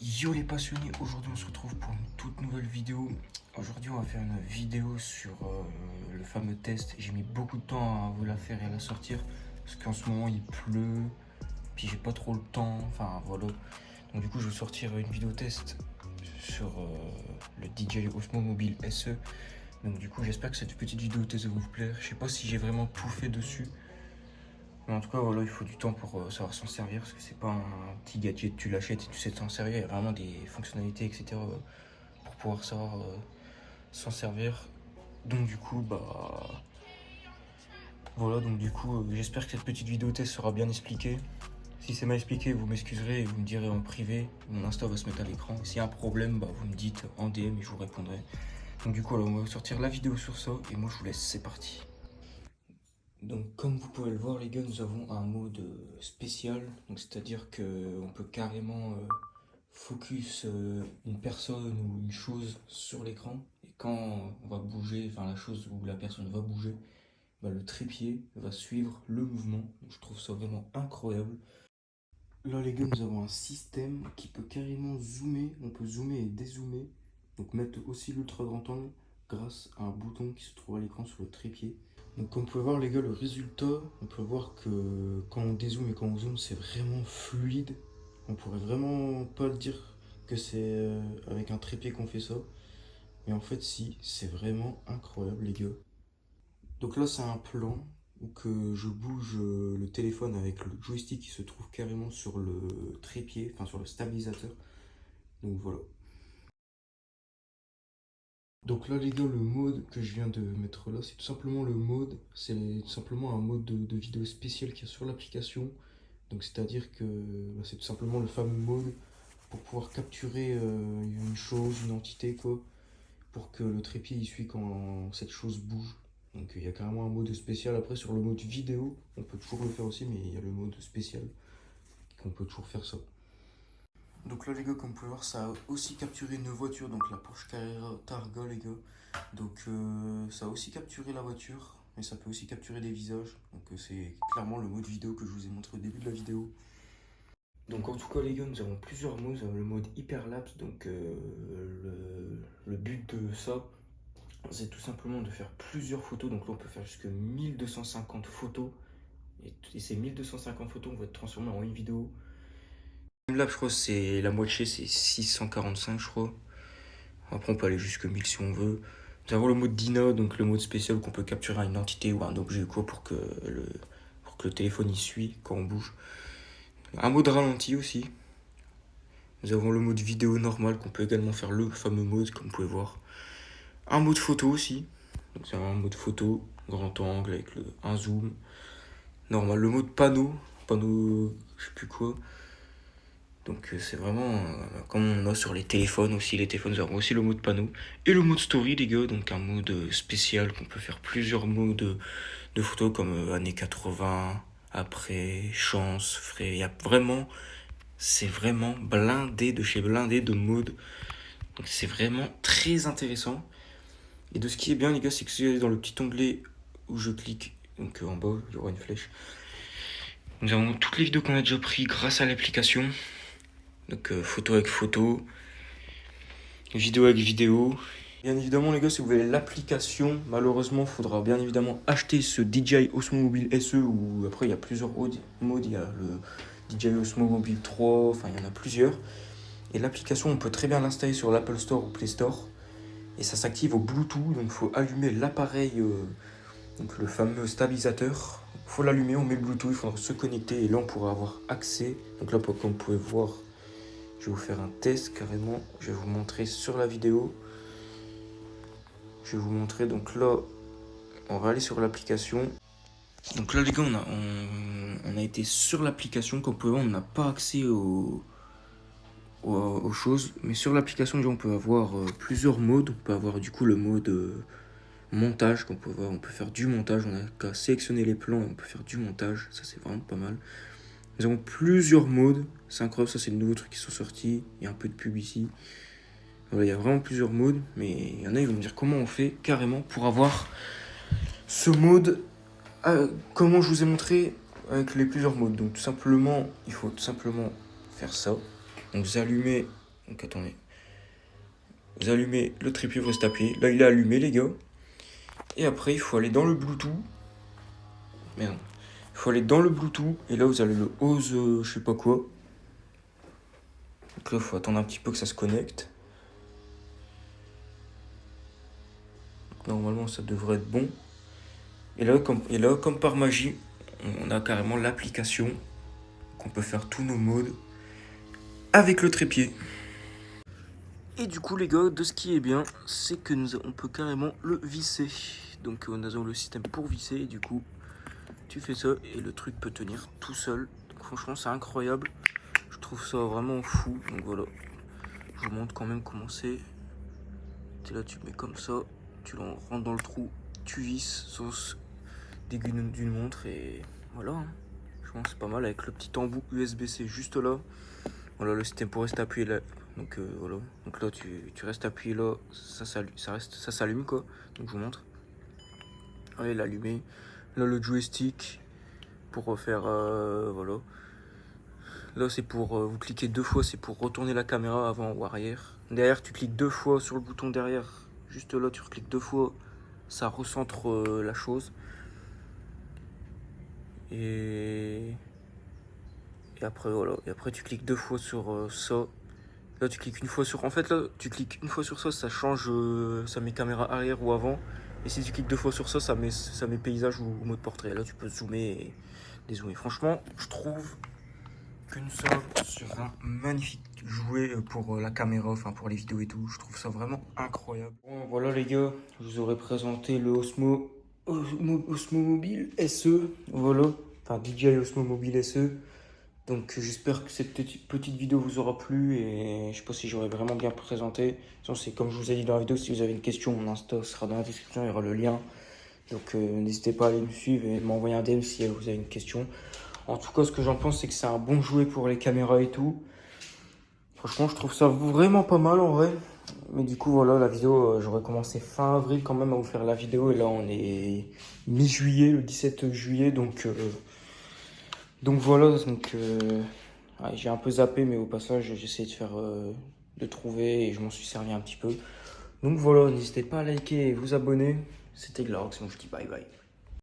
Yo les passionnés, aujourd'hui on se retrouve pour une toute nouvelle vidéo. Aujourd'hui on va faire une vidéo sur le fameux test. J'ai mis beaucoup de temps à vous la faire et à la sortir parce qu'en ce moment il pleut, puis j'ai pas trop le temps, enfin voilà. Donc du coup je vais sortir une vidéo test sur le DJI Osmo Mobile SE. Donc du coup j'espère que cette petite vidéo test va vous plaire. Je sais pas si j'ai vraiment tout fait dessus. Mais en tout cas, voilà, il faut du temps pour savoir s'en servir, parce que c'est pas un petit gadget, tu l'achètes et tu sais t'en servir. Il y a vraiment des fonctionnalités, etc. Pour pouvoir savoir s'en servir. Donc du coup, voilà, donc du coup, j'espère que cette petite vidéo test sera bien expliquée. Si c'est mal expliqué, vous m'excuserez et vous me direz en privé. Mon Insta va se mettre à l'écran. S'il y a un problème, vous me dites en DM et je vous répondrai. Donc du coup, alors, on va sortir la vidéo sur ça et moi je vous laisse, c'est parti. Donc comme vous pouvez le voir les gars, nous avons un mode spécial, donc c'est-à-dire qu'on peut carrément focus une personne ou une chose sur l'écran, et quand on va bouger, enfin la chose ou la personne va bouger, le trépied va suivre le mouvement. Donc, je trouve ça vraiment incroyable. Là les gars, nous avons un système qui peut carrément zoomer, on peut zoomer et dézoomer, donc mettre aussi l'ultra grand angle grâce à un bouton qui se trouve à l'écran sur le trépied. Donc comme vous pouvez voir les gars, le résultat, on peut voir que quand on dézoome et quand on zoome, c'est vraiment fluide. On pourrait vraiment pas le dire que c'est avec un trépied qu'on fait ça. Mais en fait si, c'est vraiment incroyable les gars. Donc là c'est un plan où que je bouge le téléphone avec le joystick qui se trouve carrément sur le trépied, enfin sur le stabilisateur. Donc voilà. Donc là les gars, le mode que je viens de mettre là, c'est tout simplement le mode, c'est tout simplement un mode de vidéo spécial qu'il y a sur l'application. Donc c'est-à-dire que c'est tout simplement le fameux mode pour pouvoir capturer une chose, une entité quoi, pour que le trépied il suit quand cette chose bouge. Donc il y a carrément un mode spécial. Après sur le mode vidéo, on peut toujours le faire aussi, mais il y a le mode spécial qu'on peut toujours faire ça. Donc là les gars, comme vous pouvez voir, ça a aussi capturé une voiture, donc la Porsche Carrera Targa les gars. Donc ça a aussi capturé la voiture, mais ça peut aussi capturer des visages. Donc c'est clairement le mode vidéo que je vous ai montré au début de la vidéo. Donc en tout cas les gars, nous avons plusieurs modes. Nous avons le mode hyperlapse, donc le but de ça, c'est tout simplement de faire plusieurs photos. Donc là on peut faire jusqu'à 1250 photos. Et ces 1250 photos vont être transformées en une vidéo. Là je crois que c'est la moitié, c'est 645 je crois. Après on peut aller jusqu'à 1000 si on veut. Nous avons le mode Dina, donc le mode spécial qu'on peut capturer une entité ou un objet quoi pour que le téléphone y suit quand on bouge. Un mode ralenti aussi. Nous avons le mode vidéo normal qu'on peut également faire le fameux mode comme vous pouvez voir. Un mode photo aussi. Donc c'est un mode photo, grand angle avec un zoom. Normal. Le mode panneau, je sais plus quoi. Donc c'est vraiment comme on a sur les téléphones aussi. Les téléphones, nous avons aussi le mode panneau. Et le mode story les gars, donc un mode spécial qu'on peut faire plusieurs modes de photos comme années 80, après, chance, frais. Il y a vraiment, c'est vraiment blindé de chez blindé de modes. Donc c'est vraiment très intéressant. Et de ce qui est bien les gars, c'est que si vous allez dans le petit onglet où je clique, donc en bas, il y aura une flèche. Nous avons toutes les vidéos qu'on a déjà prises grâce à l'application. Donc photo avec photo, vidéo avec vidéo. Bien évidemment les gars, si vous voulez l'application, malheureusement il faudra bien évidemment acheter ce DJI Osmo Mobile SE, ou après il y a plusieurs modes, il y a le DJI Osmo Mobile 3, enfin il y en a plusieurs. Et l'application on peut très bien l'installer sur l'Apple Store ou Play Store. Et ça s'active au Bluetooth, donc il faut allumer l'appareil, donc le fameux stabilisateur. Il faut l'allumer, on met le Bluetooth, il faudra se connecter et là on pourra avoir accès. Donc là comme vous pouvez voir, je vais vous faire un test carrément, je vais vous montrer sur la vidéo. Je vais vous montrer, donc là, on va aller sur l'application. Donc là les gars, on a été sur l'application, comme vous pouvez voir, on n'a pas accès aux choses. Mais sur l'application, on peut avoir plusieurs modes. On peut avoir du coup le mode montage, qu'on peut voir, on peut faire du montage. On n'a qu'à sélectionner les plans et on peut faire du montage. Ça c'est vraiment pas mal. Nous avons plusieurs modes. C'est incroyable, ça c'est les nouveaux trucs qui sont sortis. Il y a un peu de pub ici. Voilà, il y a vraiment plusieurs modes, mais il y en a, ils vont me dire comment on fait carrément pour avoir ce mode, comment je vous ai montré avec les plusieurs modes. Donc tout simplement, il faut tout simplement faire ça. Donc vous allumez Donc attendez. Vous allumez le trépied, vous restez appuyé. Là, il est allumé, les gars. Et après, il faut aller dans le Bluetooth. Merde. Il faut aller dans le Bluetooth. Et là, vous avez le Ose, je sais pas quoi. Donc là, il faut attendre un petit peu que ça se connecte. Donc, normalement, ça devrait être bon. Et là, comme par magie, on a carrément l'application qu'on peut faire tous nos modes avec le trépied. Et du coup, les gars, de ce qui est bien, c'est que on peut carrément le visser. Donc, on a le système pour visser. Et du coup, tu fais ça et le truc peut tenir tout seul. Donc, franchement, c'est incroyable. Je trouve ça vraiment fou. Donc voilà, je vous montre quand même comment c'est. Là, tu mets comme ça, tu le rentres dans le trou, tu visses sans dégainer d'une montre et voilà. Hein. Je pense que c'est pas mal avec le petit embout USB-C juste là. Voilà, le système pour rester appuyé là. Donc voilà. Donc là, tu restes appuyé là, ça s'allume quoi. Donc je vous montre. Allez, l'allumer. Là, le joystick pour refaire voilà. Là, c'est pour vous cliquez 2 fois, c'est pour retourner la caméra avant ou arrière. Derrière, tu cliques 2 fois sur le bouton derrière. Juste là, tu recliques 2 fois, ça recentre la chose. Et après, voilà. Et après, tu cliques 2 fois sur ça. Là, tu cliques une fois sur. En fait, là, tu cliques une fois sur ça, ça change. Ça met caméra arrière ou avant. Et si tu cliques 2 fois sur ça, ça met paysage ou mode portrait. Là, tu peux zoomer et dézoomer. Franchement, je trouve qu'une seule sur un magnifique jouet pour la caméra, enfin pour les vidéos et tout. Je trouve ça vraiment incroyable. Bon, voilà les gars, je vous aurais présenté le Osmo Mobile SE. Voilà, enfin DJI Osmo Mobile SE. Donc j'espère que cette petite vidéo vous aura plu et je sais pas si j'aurais vraiment bien présenté. Sinon, c'est comme je vous ai dit dans la vidéo, si vous avez une question, mon Insta sera dans la description, il y aura le lien. Donc n'hésitez pas à aller me suivre et m'envoyer un DM si vous avez une question. En tout cas, ce que j'en pense, c'est que c'est un bon jouet pour les caméras et tout. Franchement, je trouve ça vraiment pas mal en vrai. Mais du coup, voilà, la vidéo, j'aurais commencé fin avril quand même à vous faire la vidéo. Et là, on est mi-juillet, le 17 juillet. Donc voilà, ouais, j'ai un peu zappé, mais au passage, j'ai essayé de faire, de trouver et je m'en suis servi un petit peu. Donc voilà, n'hésitez pas à liker et vous abonner. C'était Glorx, donc je dis bye bye.